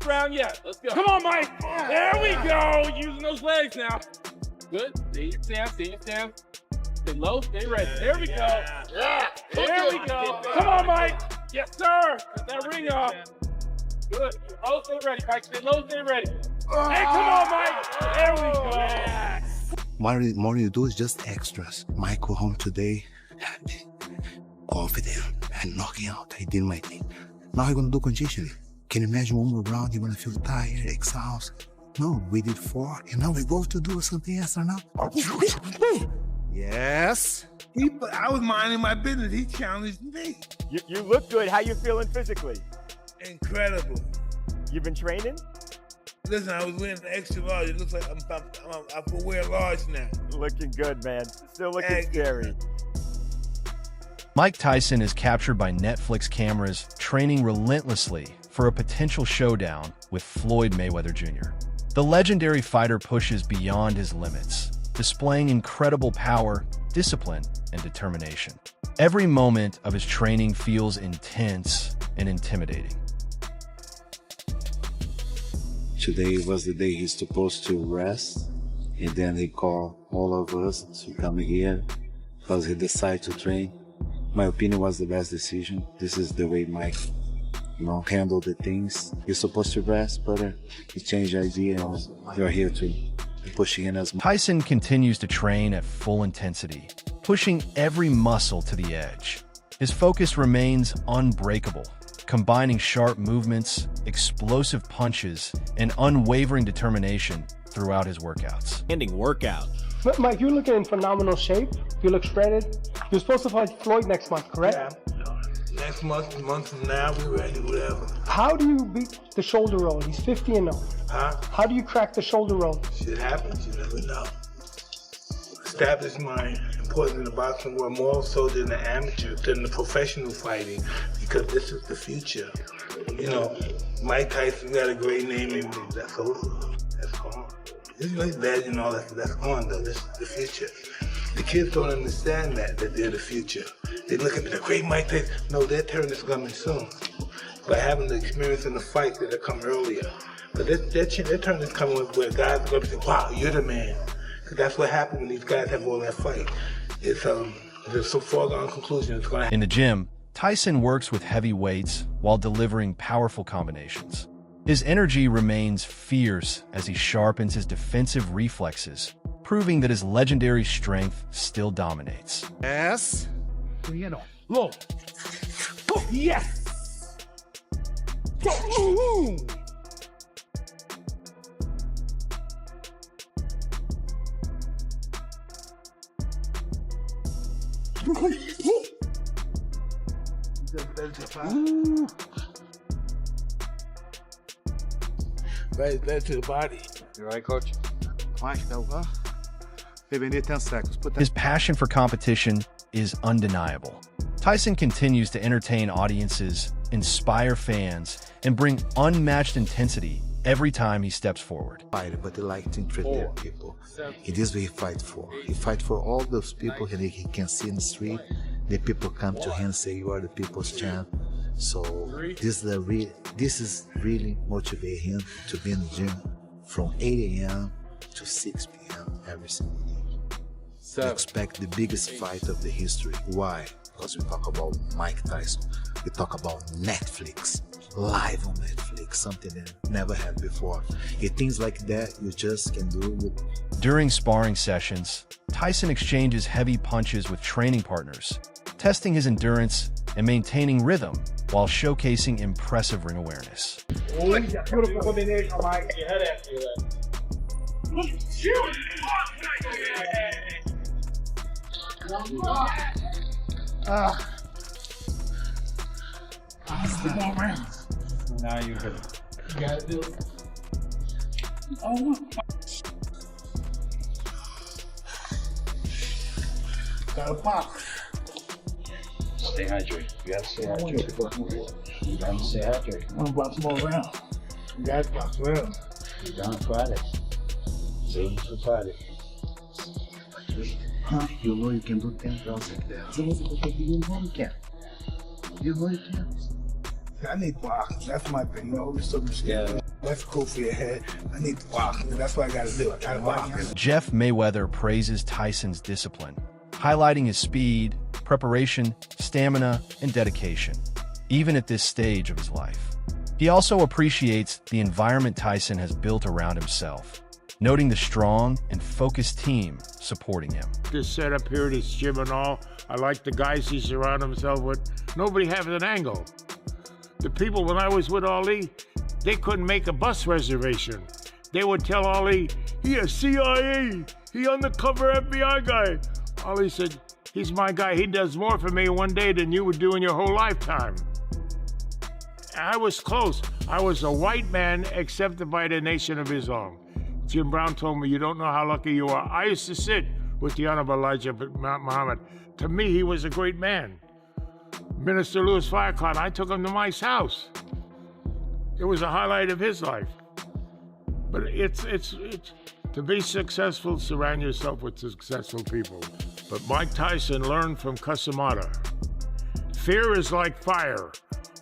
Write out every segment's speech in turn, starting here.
first round yet. Let's go. Come on, Mike. There we go. Using those legs now. Good. Stay your stance. Stay your stance. Stay low. Stay ready. There we go. Yeah. There we go. Come on, Mike. Yes, sir. Cut that ring off. Good. Stay low. Stay ready, Mike. Stay low. Stay ready. Hey, come on, Mike. There we go. What more you do is just extras. Mike go home today, happy, confident, and knocking out. I did my thing. Now I'm gonna do conditioning. Can you imagine one more round? You're gonna feel tired, exhausted. No, we did 4, and now we go to do something extra now. Yes. I was minding my business. He challenged me. You look good. How you feeling physically? Incredible. You've been training? Listen, I was wearing an extra large. It looks like I can wear large now. Looking good, man. Still looking scary. Mike Tyson is captured by Netflix cameras training relentlessly for a potential showdown with Floyd Mayweather Jr. The legendary fighter pushes beyond his limits, displaying incredible power, discipline, and determination. Every moment of his training feels intense and intimidating. Today was the day he's supposed to rest, and then he called all of us to come here because he decided to train. My opinion was the best decision. This is the way Mike, handle the things. He's supposed to rest, but he changed the idea, and you're here to push in us. Tyson continues to train at full intensity, pushing every muscle to the edge. His focus remains unbreakable, combining sharp movements, explosive punches, and unwavering determination throughout his workouts. Ending workout. But Mike, you're looking in phenomenal shape. You look shredded. You're supposed to fight Floyd next month, correct? Yeah. Next month from now, we're ready, whatever. How do you beat the shoulder roll? He's 50 and 0. Huh? How do you crack the shoulder roll? Shit happens, you never know. Establish my importance in the boxing world more so than the amateur, than the professional fighting, because this is the future. Mike Tyson got a great name in me. That's over. That's gone. It's like that, that's gone though. This is the future. The kids don't understand that they're the future. They look at the great Mike Tyson. No, their turn is coming soon. By having the experience in the fight that come earlier. But their turn is coming where guys are going to say, wow, you're the man. Because that's what happens when these guys have all that fight. There's some foregone conclusion it's going to happen. In the gym, Tyson works with heavy weights while delivering powerful combinations. His energy remains fierce as he sharpens his defensive reflexes, proving that his legendary strength still dominates. Yes. Low. Yes. Right, better to the body. You all right, coach? His passion for competition is undeniable. Tyson continues to entertain audiences, inspire fans, and bring unmatched intensity every time he steps forward. But he likes to entertain people. It is what he fights for. He fights for all those people that he can see in the street. The people come to him and say, you are the people's champ. So this is really motivate him to be in the gym from 8 a.m. to 6 p.m. every single day. We expect the biggest fight of the history. Why? Because we talk about Mike Tyson. We talk about Netflix, live on Netflix, something that never had before. Things like that you just can do with. During sparring sessions, Tyson exchanges heavy punches with training partners, testing his endurance and maintaining rhythm while showcasing impressive ring awareness. Beautiful combination, Mike. Your head after you Now you hit it. You gotta do it. Gotta box. Stay hydrated. You gotta stay hydrated. You gotta stay hydrated. I'm gonna box more rounds. You guys box rounds. You're done Friday. Saving for Friday. Huh? You know you can do 10 rounds like that. You know you can. You know you can. I need boxing. That's my thing. You know, we're so scared. That's cool for your head. I need to box. That's what I got to do. I got to box. Jeff Mayweather praises Tyson's discipline, highlighting his speed, preparation, stamina, and dedication, even at this stage of his life. He also appreciates the environment Tyson has built around himself, noting the strong and focused team supporting him. This setup here, this gym and all, I like the guys he surrounds himself with. Nobody has an angle. The people, when I was with Ali, they couldn't make a bus reservation. They would tell Ali, he a CIA, he undercover FBI guy. Ali said, he's my guy, he does more for me one day than you would do in your whole lifetime. I was close. I was a white man accepted by the Nation of Islam. Jim Brown told me, you don't know how lucky you are. I used to sit with the Honorable Elijah Muhammad. To me, he was a great man. Minister Louis Farrakhan, I took him to Mike's house. It was a highlight of his life. But it's to be successful, surround yourself with successful people. But Mike Tyson learned from Casamata. Fear is like fire.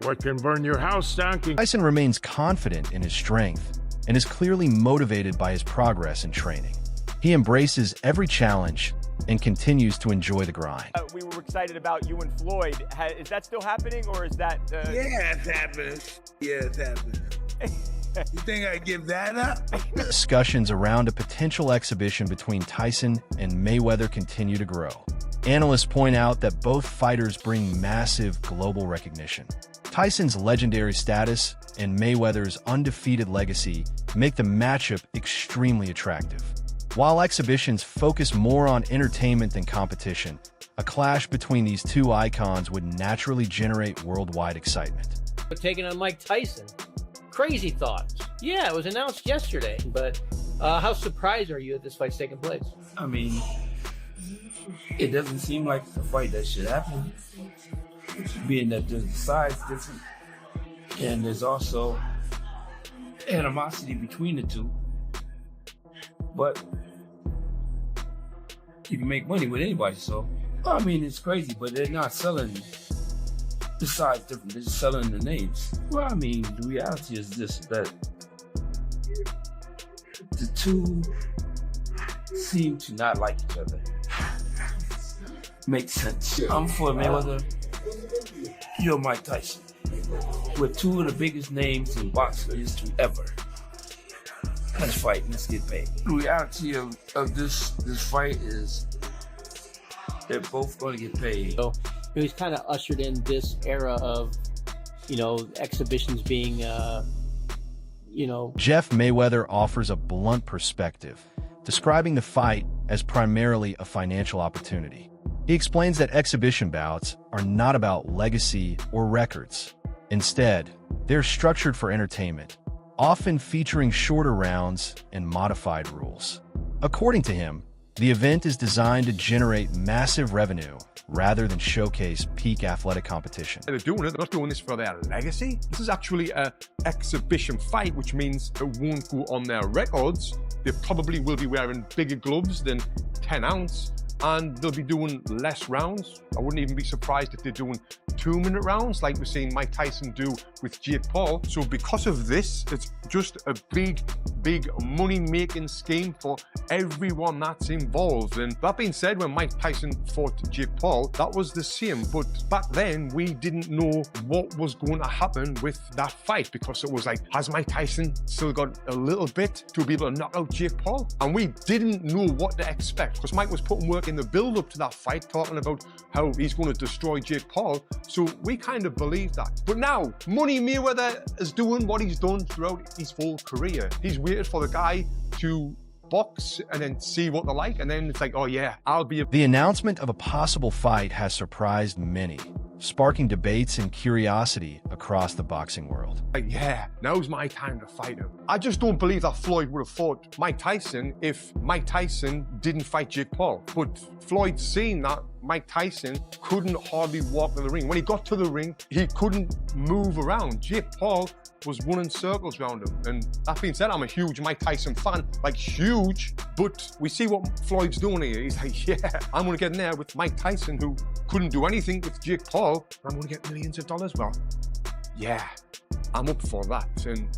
What can burn your house down can... Tyson remains confident in his strength and is clearly motivated by his progress in training. He embraces every challenge and continues to enjoy the grind. We were excited about you and Floyd. Is that still happening, or is that... Yeah, it's happening. Yeah, it's happening. You think I give that up? Discussions around a potential exhibition between Tyson and Mayweather continue to grow. Analysts point out that both fighters bring massive global recognition. Tyson's legendary status and Mayweather's undefeated legacy make the matchup extremely attractive. While exhibitions focus more on entertainment than competition, a clash between these two icons would naturally generate worldwide excitement. Taking on Mike Tyson. Crazy thoughts. Yeah, it was announced yesterday, but how surprised are you that this fight's taking place? I mean, it doesn't seem like a fight that should happen, being that there's the size different, and there's also animosity between the two. But you can make money with anybody, so I mean, it's crazy, but they're not selling the size different, they're just selling the names. Well, I mean, the reality is this, that the two seem to not like each other. Makes sense. I'm for Mayweather, you're Mike Tyson. We're two of the biggest names in boxing history ever. Let's fight and let's get paid. The reality of this fight is they're both going to get paid. So he's kind of ushered in this era of, exhibitions being, Jeff Mayweather offers a blunt perspective, describing the fight as primarily a financial opportunity. He explains that exhibition bouts are not about legacy or records. Instead, they're structured for entertainment, often featuring shorter rounds and modified rules. According to him, the event is designed to generate massive revenue rather than showcase peak athletic competition. They're doing it, they're not doing this for their legacy. This is actually an exhibition fight, which means it won't go on their records. They probably will be wearing bigger gloves than 10 ounce, and they'll be doing less rounds. I wouldn't even be surprised if they're doing 2-minute rounds like we're seeing Mike Tyson do with Jake Paul. So because of this, it's just a big money-making scheme for everyone that's involved. And that being said, when Mike Tyson fought Jake Paul, that was the same. But back then, we didn't know what was going to happen with that fight, because it was like, has Mike Tyson still got a little bit to be able to knock out Jake Paul? And we didn't know what to expect, because Mike was putting work in the build-up to that fight, talking about how he's going to destroy Jake Paul. So we kind of believed that. But now, Money Mayweather is doing what he's done throughout his whole career. He's waited for the guy to box and then see what they're like, and then it's like, oh yeah, I'll be... The announcement of a possible fight has surprised many, sparking debates and curiosity across the boxing world. Like, yeah, now's my time to fight him. I just don't believe that Floyd would have fought Mike Tyson if Mike Tyson didn't fight Jake Paul. But Floyd's seen that Mike Tyson couldn't hardly walk to the ring. When he got to the ring, he couldn't move around. Jake Paul was running circles around him. And that being said, I'm a huge Mike Tyson fan, like huge, but we see what Floyd's doing here. He's like, yeah, I'm gonna get in there with Mike Tyson, who couldn't do anything with Jake Paul. I'm gonna get millions of dollars. Well, yeah, I'm up for that.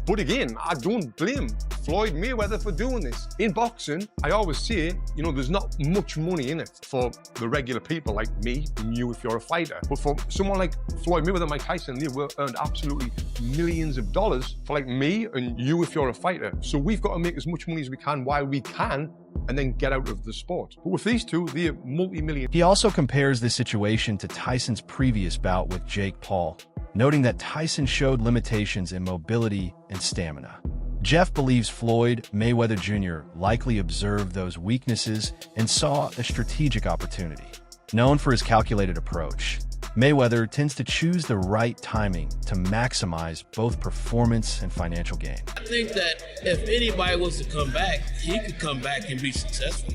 But again, I don't blame Floyd Mayweather for doing this. In boxing, I always say, you know, there's not much money in it for the regular people like me and you if you're a fighter. But for someone like Floyd Mayweather and Mike Tyson, they will earn absolutely millions of dollars for like me and you if you're a fighter. So we've got to make as much money as we can while we can and then get out of the sport. But with these two, they're multi-million. He also compares this situation to Tyson's previous bout with Jake Paul, noting that Tyson showed limitations in mobility and stamina. Jeff believes Floyd Mayweather Jr. likely observed those weaknesses and saw a strategic opportunity. Known for his calculated approach, Mayweather tends to choose the right timing to maximize both performance and financial gain. I think that if anybody was to come back, he could come back and be successful.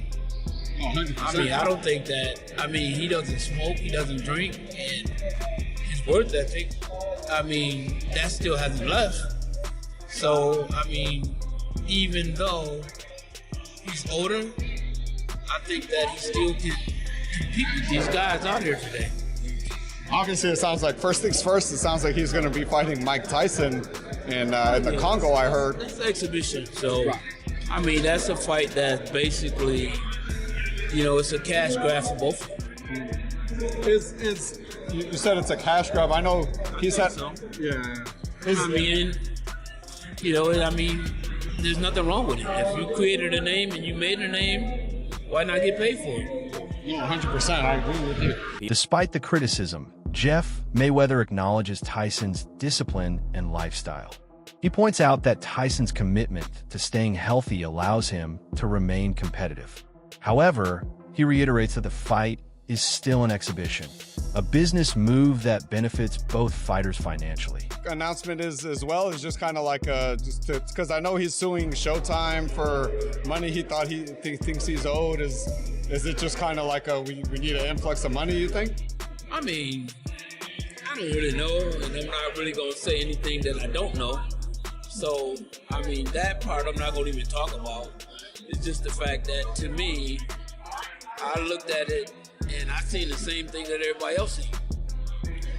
100%. I mean, I don't think that, I mean, he doesn't smoke, he doesn't drink, and his work ethic, I mean, that still hasn't left. So, I mean, even though he's older, I think that he still can compete with these guys out here today. Obviously, it sounds like, first things first, it sounds like he's going to be fighting Mike Tyson in the Congo, I heard. That's an exhibition. So, I mean, that's a fight that basically, you know, it's a cash grab for both. You said it's a cash grab. I know he's had. Yeah. I mean, you know, I mean, there's nothing wrong with it. If you created a name and you made a name, why not get paid for it? Yeah, 100%. I agree with you. Despite the criticism, Jeff Mayweather acknowledges Tyson's discipline and lifestyle. He points out that Tyson's commitment to staying healthy allows him to remain competitive. However, he reiterates that the fight is still an exhibition, a business move that benefits both fighters financially. Announcement is as well is just kind of like just because I know he's suing Showtime for money he thought he thinks he's owed. Is it just kind of like we need an influx of money, you think? I mean, I don't really know, and I'm not really going to say anything that I don't know. So, I mean, that part I'm not going to even talk about. It's just the fact that, to me, I looked at it, and I seen the same thing that everybody else seen.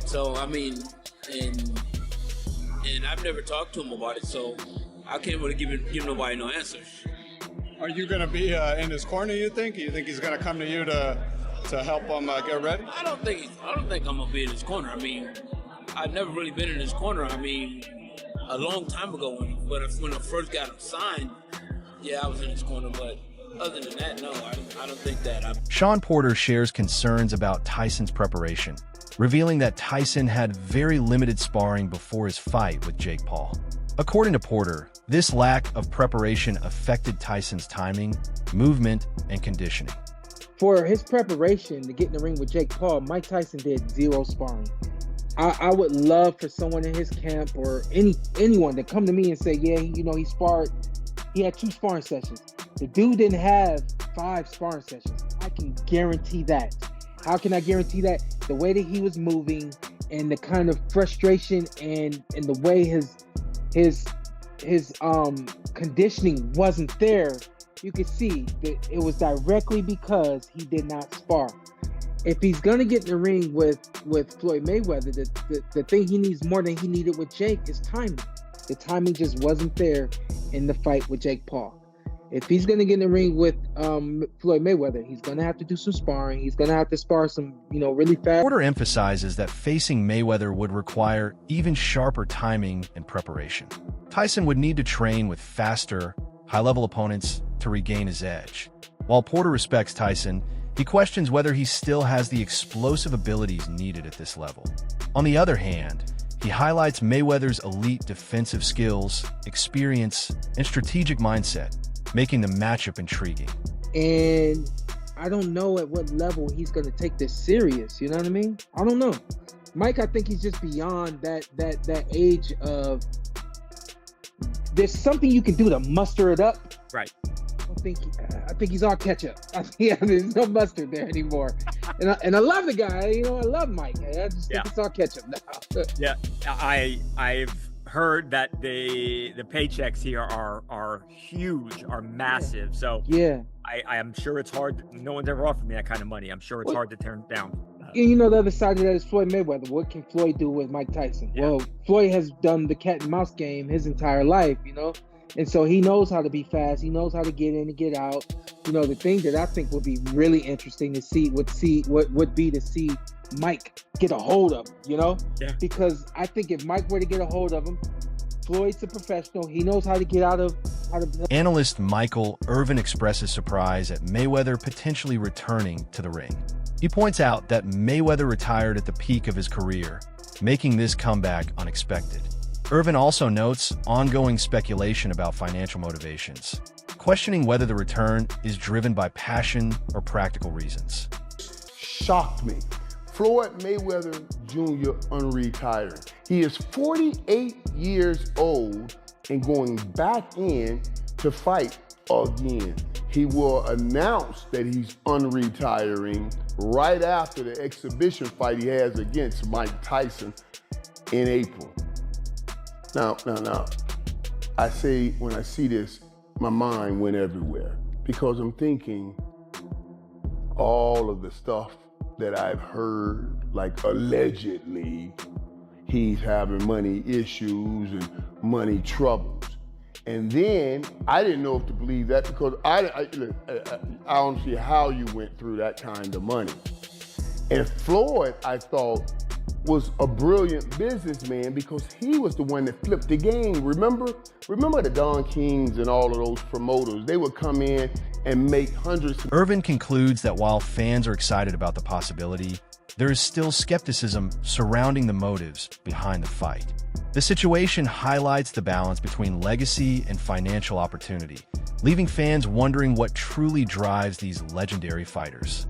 So, I mean, and I've never talked to him about it, so I can't really give nobody no answers. Are you going to be in his corner, you think? You think he's going to come to you to help him get ready? I don't think I'm going to be in his corner. I mean, I've never really been in his corner. I mean, a long time ago when I first got him signed, yeah, I was in his corner, but other than that, no, I don't think that. Sean Porter shares concerns about Tyson's preparation, revealing that Tyson had very limited sparring before his fight with Jake Paul. According to Porter, this lack of preparation affected Tyson's timing, movement, and conditioning. For his preparation to get in the ring with Jake Paul, Mike Tyson did zero sparring. I would love for someone in his camp or anyone to come to me and say, yeah, you know, he sparred. He had 2 sparring sessions. The dude didn't have 5 sparring sessions. I can guarantee that. How can I guarantee that? The way that he was moving and the kind of frustration and the way his conditioning wasn't there, you could see that it was directly because he did not spar. If he's gonna get in the ring with Floyd Mayweather, the thing he needs more than he needed with Jake is timing. The timing just wasn't there in the fight with Jake Paul. If he's gonna get in the ring with Floyd Mayweather, he's gonna have to do some sparring. He's gonna have to spar some, really fast. Porter emphasizes that facing Mayweather would require even sharper timing and preparation. Tyson would need to train with faster, high-level opponents to regain his edge. While Porter respects Tyson, he questions whether he still has the explosive abilities needed at this level. On the other hand, he highlights Mayweather's elite defensive skills, experience, and strategic mindset, making the matchup intriguing. And I don't know at what level he's going to take this serious, you know what I mean? I don't know. Mike, I think he's just beyond that age of there's something you can do to muster it up. Right. I think he's all ketchup. There's no mustard there anymore. And I love the guy. I love Mike. I just think it's all ketchup now. Yeah, I've heard that the paychecks here are huge, are massive. So yeah, I am sure it's hard. No one's ever offered me that kind of money. I'm sure it's hard to turn down. you know, the other side of that is Floyd Mayweather. What can Floyd do with Mike Tyson? Yeah. Well, Floyd has done the cat and mouse game his entire life, you know, and so he knows how to be fast. He knows how to get in and get out. You know, the thing that I think would be really interesting to see would be to see Mike get a hold of him, you know, because I think if Mike were to get a hold of him, Floyd's a professional. He knows how to get out of. Analyst Michael Irvin expresses surprise at Mayweather potentially returning to the ring. He points out that Mayweather retired at the peak of his career, making this comeback unexpected. Irvin also notes ongoing speculation about financial motivations, questioning whether the return is driven by passion or practical reasons. Shocked me. Floyd Mayweather Jr. unretiring. He is 48 years old and going back in to fight again. He will announce that he's unretiring right after the exhibition fight he has against Mike Tyson in April. Now, I say when I see this, my mind went everywhere because I'm thinking all of the stuff that I've heard, like allegedly he's having money issues and money troubles. And then I didn't know if to believe that because I don't see how you went through that kind of money. And Floyd, I thought, was a brilliant businessman because he was the one that flipped the game. Remember the Don Kings and all of those promoters? They would come in and make hundreds. Irvin concludes that while fans are excited about the possibility, there is still skepticism surrounding the motives behind the fight. The situation highlights the balance between legacy and financial opportunity, leaving fans wondering what truly drives these legendary fighters.